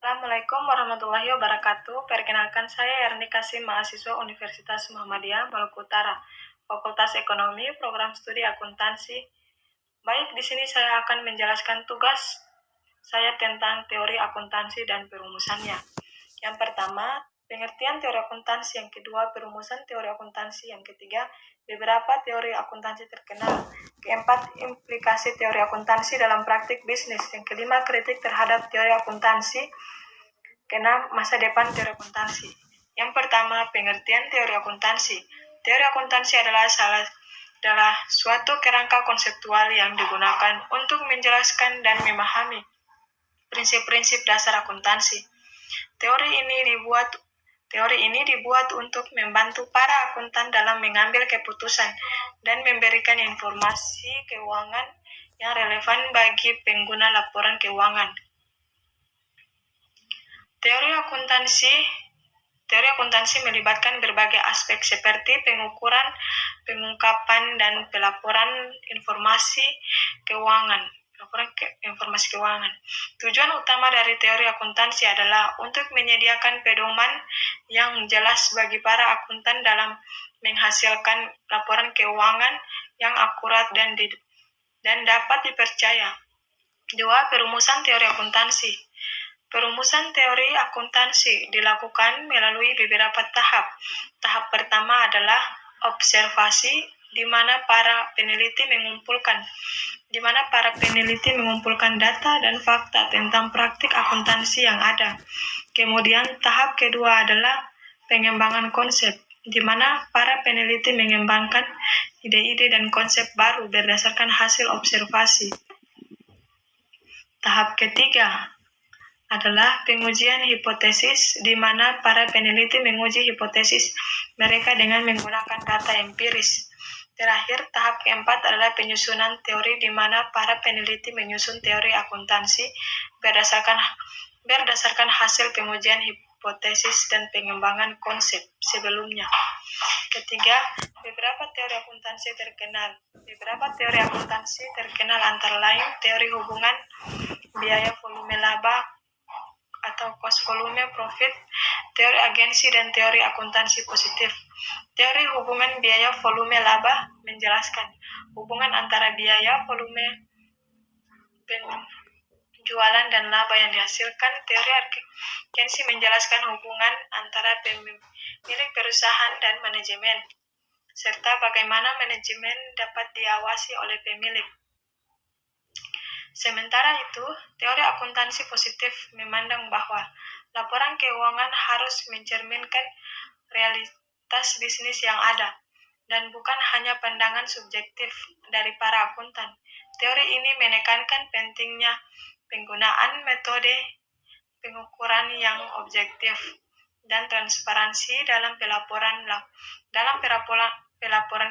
Assalamualaikum warahmatullahi wabarakatuh. Perkenalkan saya Erni Kasim, mahasiswa Universitas Muhammadiyah Maluku Utara, Fakultas Ekonomi, Program Studi Akuntansi. Baik, di sini saya akan menjelaskan tugas saya tentang teori akuntansi dan perumusannya. Yang pertama, pengertian teori akuntansi. Yang kedua, perumusan teori akuntansi. Yang ketiga, beberapa teori akuntansi terkenal. Keempat, implikasi teori akuntansi dalam praktik bisnis. Yang kelima, kritik terhadap teori akuntansi. Keenam, masa depan teori akuntansi. Yang pertama, pengertian teori akuntansi. Teori akuntansi adalah suatu kerangka konseptual yang digunakan untuk menjelaskan dan memahami prinsip-prinsip dasar akuntansi. Teori ini dibuat untuk membantu para akuntan dalam mengambil keputusan dan memberikan informasi keuangan yang relevan bagi pengguna laporan keuangan. Teori akuntansi melibatkan berbagai aspek seperti pengukuran, pengungkapan, dan pelaporan informasi keuangan. Tujuan utama dari teori akuntansi adalah untuk menyediakan pedoman yang jelas bagi para akuntan dalam menghasilkan laporan keuangan yang akurat dan dapat dipercaya. 2. Perumusan teori akuntansi. Perumusan teori akuntansi dilakukan melalui beberapa tahap. Tahap pertama adalah observasi, di mana para peneliti mengumpulkan data dan fakta tentang praktik akuntansi yang ada. Kemudian tahap kedua adalah pengembangan konsep, di mana para peneliti mengembangkan ide-ide dan konsep baru berdasarkan hasil observasi. Tahap ketiga adalah pengujian hipotesis, di mana para peneliti menguji hipotesis mereka dengan menggunakan data empiris. Terakhir, tahap keempat adalah penyusunan teori, di mana para peneliti menyusun teori akuntansi berdasarkan hasil pengujian hipotesis dan pengembangan konsep sebelumnya. Ketiga, beberapa teori akuntansi terkenal. Beberapa teori akuntansi terkenal antara lain teori hubungan biaya volume laba atau cost volume profit, teori agensi, dan teori akuntansi positif. Teori hubungan biaya volume laba menjelaskan hubungan antara biaya volume penjualan dan laba yang dihasilkan. Teori agensi menjelaskan hubungan antara pemilik perusahaan dan manajemen, serta bagaimana manajemen dapat diawasi oleh pemilik. Sementara itu, teori akuntansi positif memandang bahwa laporan keuangan harus mencerminkan realitas bisnis yang ada, dan bukan hanya pandangan subjektif dari para akuntan. Teori ini menekankan pentingnya penggunaan metode pengukuran yang objektif dan transparansi dalam pelaporan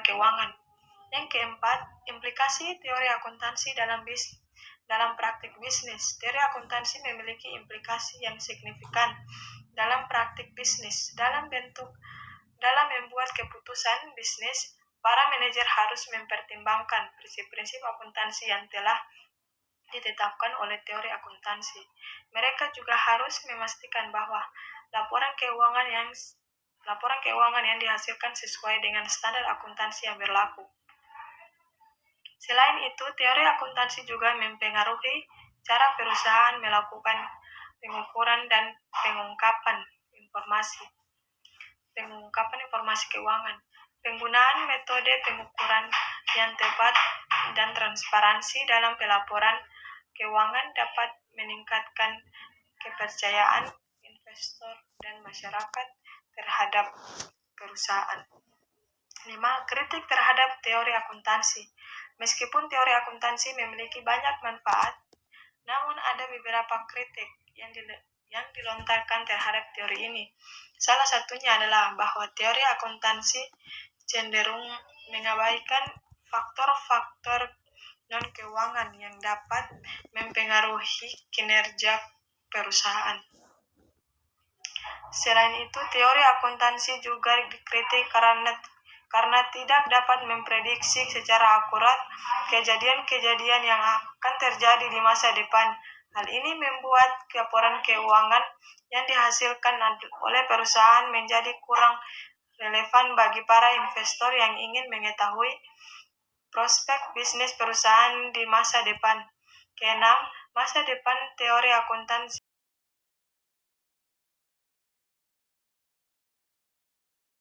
keuangan. Yang keempat, implikasi teori akuntansi dalam praktik bisnis. Teori akuntansi memiliki implikasi yang signifikan dalam praktik bisnis. Dalam membuat keputusan bisnis, para manajer harus mempertimbangkan prinsip-prinsip akuntansi yang telah ditetapkan oleh teori akuntansi. Mereka juga harus memastikan bahwa laporan keuangan yang dihasilkan sesuai dengan standar akuntansi yang berlaku. Selain itu, teori akuntansi juga mempengaruhi cara perusahaan melakukan pengukuran dan pengungkapan informasi keuangan. Penggunaan metode pengukuran yang tepat dan transparansi dalam pelaporan keuangan dapat meningkatkan kepercayaan investor dan masyarakat terhadap perusahaan. 5. Kritik terhadap teori akuntansi. Meskipun teori akuntansi memiliki banyak manfaat, namun ada beberapa kritik yang dilontarkan terhadap teori ini. Salah satunya adalah bahwa teori akuntansi cenderung mengabaikan faktor-faktor non-keuangan yang dapat mempengaruhi kinerja perusahaan. Selain itu, teori akuntansi juga dikritik karena tidak dapat memprediksi secara akurat kejadian-kejadian yang akan terjadi di masa depan Hal ini membuat laporan keuangan yang dihasilkan oleh perusahaan menjadi kurang relevan bagi para investor yang ingin mengetahui prospek bisnis perusahaan di masa depan. Keenam, masa depan teori akuntansi.